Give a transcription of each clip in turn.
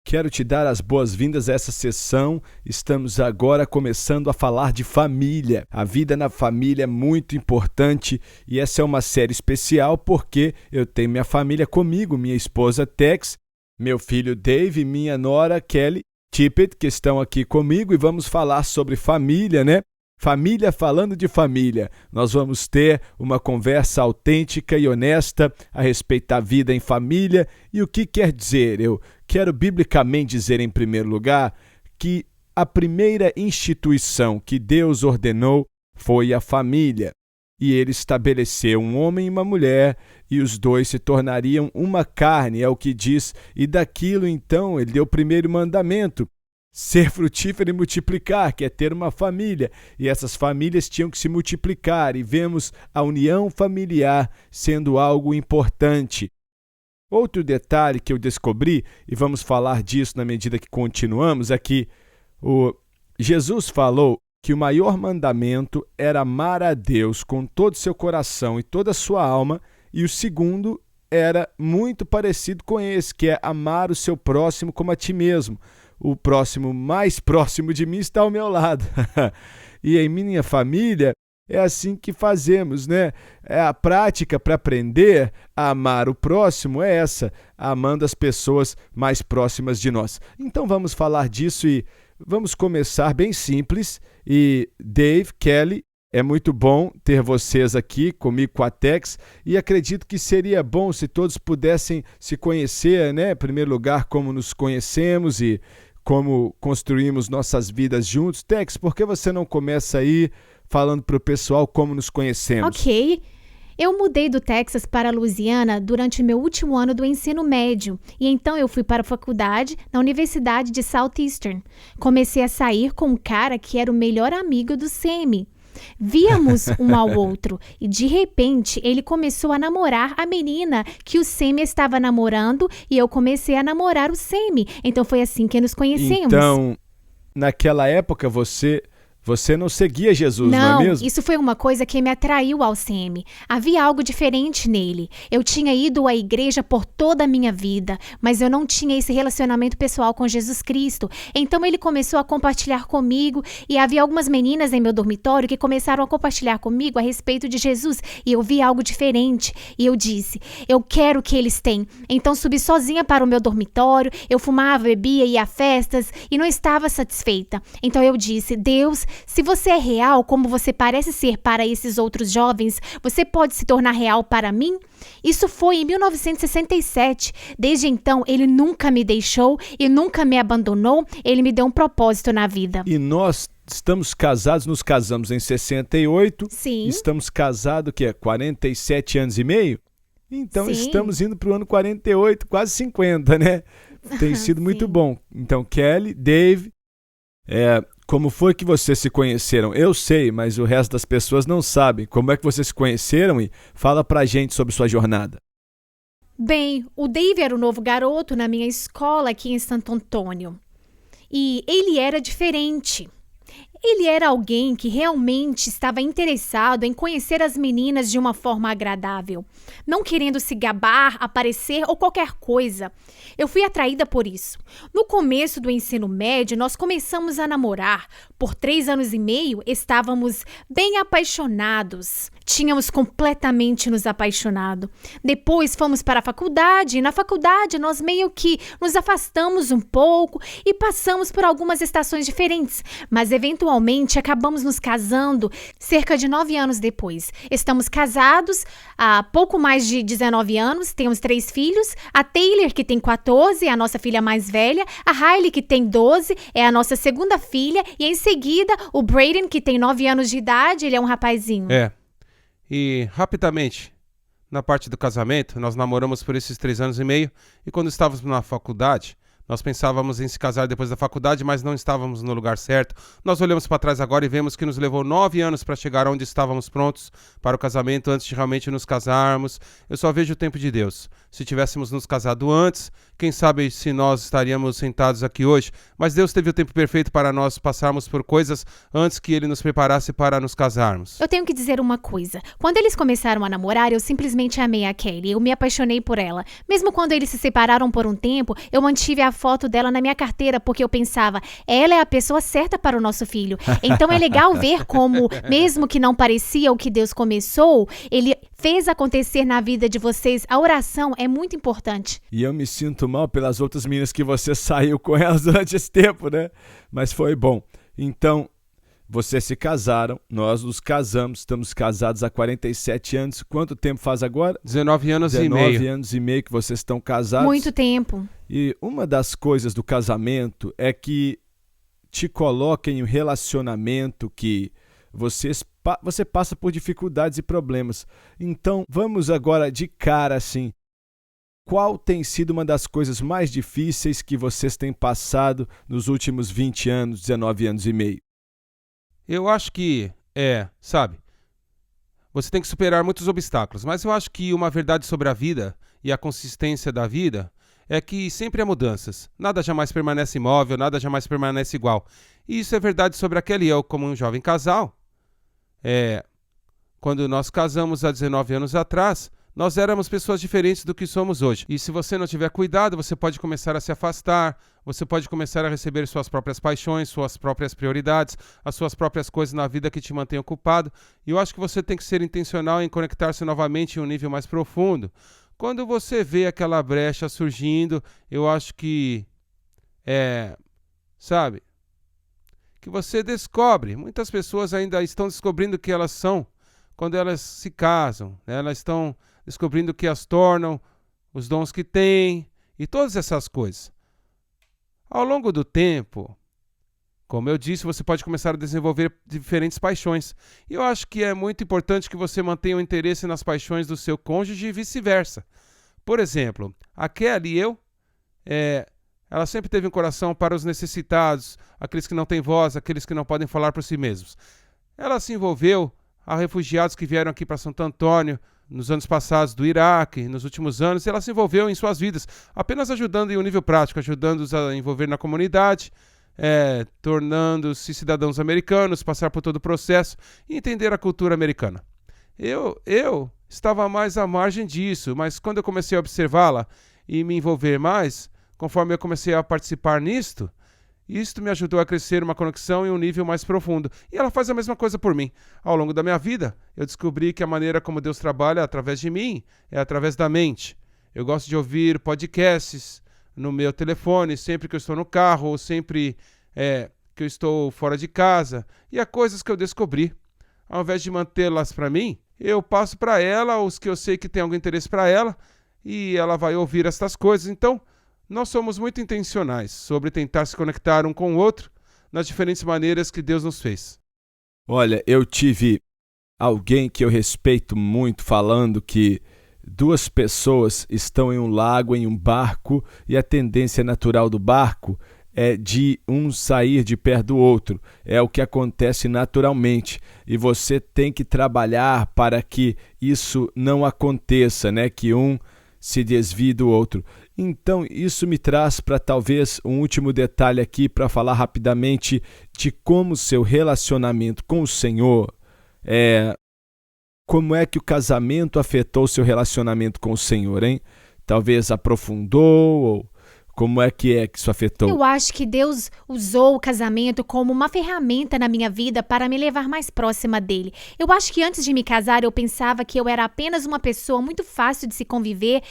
Quero te dar as boas-vindas a essa sessão. Estamos agora começando a falar de família. A vida na família é muito importante e essa é uma série especial porque eu tenho minha família comigo, minha esposa Tex, meu filho Dave e minha nora Kelly Tippett, que estão aqui comigo, e vamos falar sobre família, né? Família falando de família. Nós vamos ter uma conversa autêntica e honesta a respeito da vida em família e o que quer dizer. Eu quero biblicamente dizer, em primeiro lugar, que a primeira instituição que Deus ordenou foi a família. E ele estabeleceu um homem e uma mulher, e os dois se tornariam uma carne, é o que diz. E daquilo, então, ele deu o primeiro mandamento: ser frutífero e multiplicar, que é ter uma família. E essas famílias tinham que se multiplicar, e vemos a união familiar sendo algo importante. Outro detalhe que eu descobri, e vamos falar disso na medida que continuamos, é que Jesus falou que o maior mandamento era amar a Deus com todo o seu coração e toda a sua alma, e o segundo era muito parecido com esse, que é amar o seu próximo como a ti mesmo. O próximo mais próximo de mim está ao meu lado. E em minha família é assim que fazemos, né? A prática para aprender a amar o próximo é essa, amando as pessoas mais próximas de nós. Então vamos falar disso e vamos começar bem simples. E Dave, Kelly, é muito bom ter vocês aqui comigo, com a Tex, e acredito que seria bom se todos pudessem se conhecer, né? Em primeiro lugar, como nos conhecemos e como construímos nossas vidas juntos. Tex, por que você não começa aí falando para o pessoal como nos conhecemos? Ok. Eu mudei do Texas para a Louisiana durante o meu último ano do ensino médio e então eu fui para a faculdade na Universidade de Southeastern. Comecei a sair com um cara que era o melhor amigo do Sammy. Víamos um ao outro e de repente ele começou a namorar a menina que o Sammy estava namorando e eu comecei a namorar o Sammy. Então foi assim que nos conhecemos. Então, naquela época você não seguia Jesus, não é mesmo? Isso foi uma coisa que me atraiu ao CM. Havia algo diferente nele. Eu tinha ido à igreja por toda a minha vida, mas eu não tinha esse relacionamento pessoal com Jesus Cristo. Então ele começou a compartilhar comigo e havia algumas meninas em meu dormitório que começaram a compartilhar comigo a respeito de Jesus e eu vi algo diferente. E eu disse, eu quero o que eles têm. Então subi sozinha para o meu dormitório, eu fumava, bebia, ia a festas e não estava satisfeita. Então eu disse, Deus, se você é real como você parece ser para esses outros jovens, você pode se tornar real para mim? Isso foi em 1967. Desde então, ele nunca me deixou e nunca me abandonou. Ele me deu um propósito na vida. E nós estamos casados, nos casamos em 68. Sim. Estamos casados, 47 anos e meio? Então Sim. Estamos indo para o ano 48, quase 50, né? Tem sido muito bom. Então, Kelly, Dave, como foi que vocês se conheceram? Eu sei, mas o resto das pessoas não sabem. Como é que vocês se conheceram? E fala pra gente sobre sua jornada. Bem, o Dave era o novo garoto na minha escola aqui em Santo Antônio. E ele era diferente. Ele era alguém que realmente estava interessado em conhecer as meninas de uma forma agradável, não querendo se gabar, aparecer ou qualquer coisa. Eu fui atraída por isso. No começo do ensino médio, nós começamos a namorar. Por 3 anos e meio, estávamos bem apaixonados. Tínhamos completamente nos apaixonado. Depois fomos para a faculdade e na faculdade nós meio que nos afastamos um pouco e passamos por algumas estações diferentes, mas eventualmente acabamos nos casando cerca de 9 anos depois. Estamos casados há pouco mais de 19 anos, temos 3 filhos, a Taylor que tem 14, é a nossa filha mais velha, a Hailey que tem 12, é a nossa segunda filha e em seguida o Braden que tem 9 anos de idade, ele é um rapazinho. E, rapidamente, na parte do casamento, nós namoramos por esses 3 anos e meio e quando estávamos na faculdade, nós pensávamos em se casar depois da faculdade, mas não estávamos no lugar certo. Nós olhamos para trás agora e vemos que nos levou 9 anos para chegar onde estávamos prontos para o casamento antes de realmente nos casarmos. Eu só vejo o tempo de Deus. Se tivéssemos nos casado antes, Quem sabe se nós estaríamos sentados aqui hoje. Mas Deus teve o tempo perfeito para nós passarmos por coisas antes que Ele nos preparasse para nos casarmos. Eu tenho que dizer uma coisa. Quando eles começaram a namorar, eu simplesmente amei a Kelly. Eu me apaixonei por ela. Mesmo quando eles se separaram por um tempo, eu mantive a foto dela na minha carteira porque eu pensava, ela é a pessoa certa para o nosso filho. Então é legal ver como, mesmo que não parecia o que Deus começou, Ele fez acontecer na vida de vocês. A oração é muito importante. E eu me sinto mal pelas outras meninas que você saiu com elas durante esse tempo, né? Mas foi bom. Então, vocês se casaram, nós nos casamos, estamos casados há 47 anos. Quanto tempo faz agora? 19 anos e meio. 19 anos e meio que vocês estão casados. Muito tempo. E uma das coisas do casamento é que te coloca em um relacionamento que você passa por dificuldades e problemas. Então, vamos agora de cara assim. Qual tem sido uma das coisas mais difíceis que vocês têm passado nos últimos 20 anos, 19 anos e meio? Eu acho que, sabe, você tem que superar muitos obstáculos, mas eu acho que uma verdade sobre a vida e a consistência da vida é que sempre há mudanças. Nada jamais permanece imóvel, nada jamais permanece igual. E isso é verdade sobre aquele eu como um jovem casal. Quando nós casamos há 19 anos atrás, nós éramos pessoas diferentes do que somos hoje. E se você não tiver cuidado, você pode começar a se afastar, você pode começar a receber suas próprias paixões, suas próprias prioridades, as suas próprias coisas na vida que te mantêm ocupado. E eu acho que você tem que ser intencional em conectar-se novamente em um nível mais profundo. Quando você vê aquela brecha surgindo, eu acho que, sabe, que você descobre. Muitas pessoas ainda estão descobrindo o que elas são quando elas se casam, né? Elas estão descobrindo o que as tornam, os dons que têm e todas essas coisas. Ao longo do tempo, como eu disse, você pode começar a desenvolver diferentes paixões. E eu acho que é muito importante que você mantenha o interesse nas paixões do seu cônjuge e vice-versa. Por exemplo, a Kelly e eu, ela sempre teve um coração para os necessitados, aqueles que não têm voz, aqueles que não podem falar por si mesmos. Ela se envolveu a refugiados que vieram aqui para Santo Antônio nos anos passados do Iraque, nos últimos anos, e ela se envolveu em suas vidas, apenas ajudando em um nível prático, ajudando-os a envolver na comunidade, tornando-se cidadãos americanos, passar por todo o processo e entender a cultura americana. Eu estava mais à margem disso, mas quando eu comecei a observá-la e me envolver mais, conforme eu comecei a participar nisto, isto me ajudou a crescer uma conexão em um nível mais profundo. E ela faz a mesma coisa por mim. Ao longo da minha vida, eu descobri que a maneira como Deus trabalha através de mim é através da mente. Eu gosto de ouvir podcasts no meu telefone, sempre que eu estou no carro, ou sempre que eu estou fora de casa. E há coisas que eu descobri. Ao invés de mantê-las para mim, eu passo para ela os que eu sei que tem algum interesse para ela, e ela vai ouvir estas coisas. Então, nós somos muito intencionais sobre tentar se conectar um com o outro nas diferentes maneiras que Deus nos fez. Olha, eu tive alguém que eu respeito muito falando que duas pessoas estão em um lago, em um barco, e a tendência natural do barco é de um sair de perto do outro. É o que acontece naturalmente. E você tem que trabalhar para que isso não aconteça, né? Que um se desvie do outro. Então, isso me traz para talvez um último detalhe aqui para falar rapidamente de como o seu relacionamento com o Senhor como é que o casamento afetou o seu relacionamento com o Senhor, hein? Talvez aprofundou ou como é que isso afetou? Eu acho que Deus usou o casamento como uma ferramenta na minha vida para me levar mais próxima dele. Eu acho que antes de me casar eu pensava que eu era apenas uma pessoa muito fácil de se conviver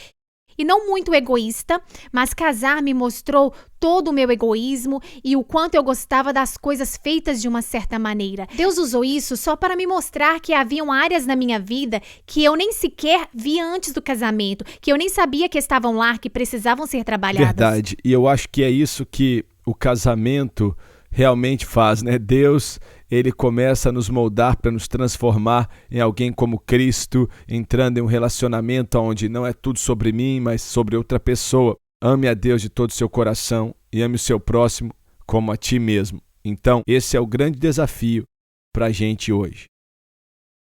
e não muito egoísta, mas casar me mostrou todo o meu egoísmo e o quanto eu gostava das coisas feitas de uma certa maneira. Deus usou isso só para me mostrar que haviam áreas na minha vida que eu nem sequer via antes do casamento, que eu nem sabia que estavam lá, que precisavam ser trabalhadas. Verdade, e eu acho que é isso que o casamento realmente faz, né? Deus, ele começa a nos moldar para nos transformar em alguém como Cristo, entrando em um relacionamento onde não é tudo sobre mim, mas sobre outra pessoa. Ame a Deus de todo o seu coração e ame o seu próximo como a ti mesmo. Então, esse é o grande desafio para a gente hoje.